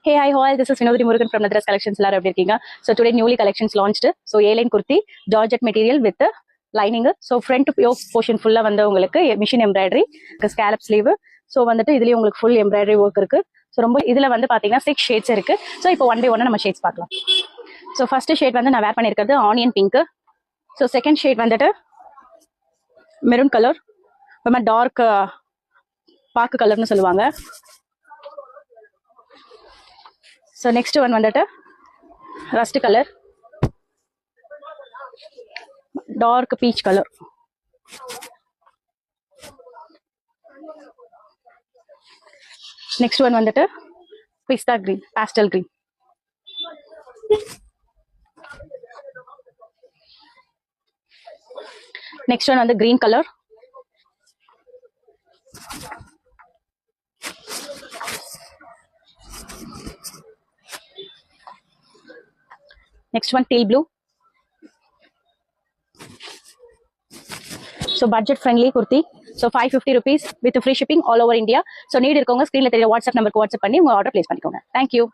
Hey, hi all, this is Vinodri Murugan from Nadras Collections. So today newly collections launched. So A-line kurti, Georgette material with the lining. So front to yoke portion full machine embroidery, scallop sleeve. So வந்துட்டு இதுலயே உங்களுக்கு full embroidery work இருக்கு. So ரொம்ப இதுல வந்து பாத்தீங்கன்னா 6 shades இருக்கு. So இப்போ one by one நம்ம shades பார்க்கலாம். So first shade வந்து நான் wear பண்ணிருக்கிறது onion pink. So second shade வந்துட்டு maroon color. ரொம்ப dark பாக்கு கலர்னு சொல்லுவாங்க. So next one வந்துட்டு rust color, dark peach color. Next one வந்துட்டு pista green, pastel green. Next one வந்து green color. Next one teal blue. So budget friendly kurti. So 550 rupees with free shipping all over India. So need இருக்கவங்க ஸ்கிரீன்ல தெரிய WhatsApp நம்பருக்கு WhatsApp பண்ணி உங்க order place பண்ணிக்கோங்க. Thank you.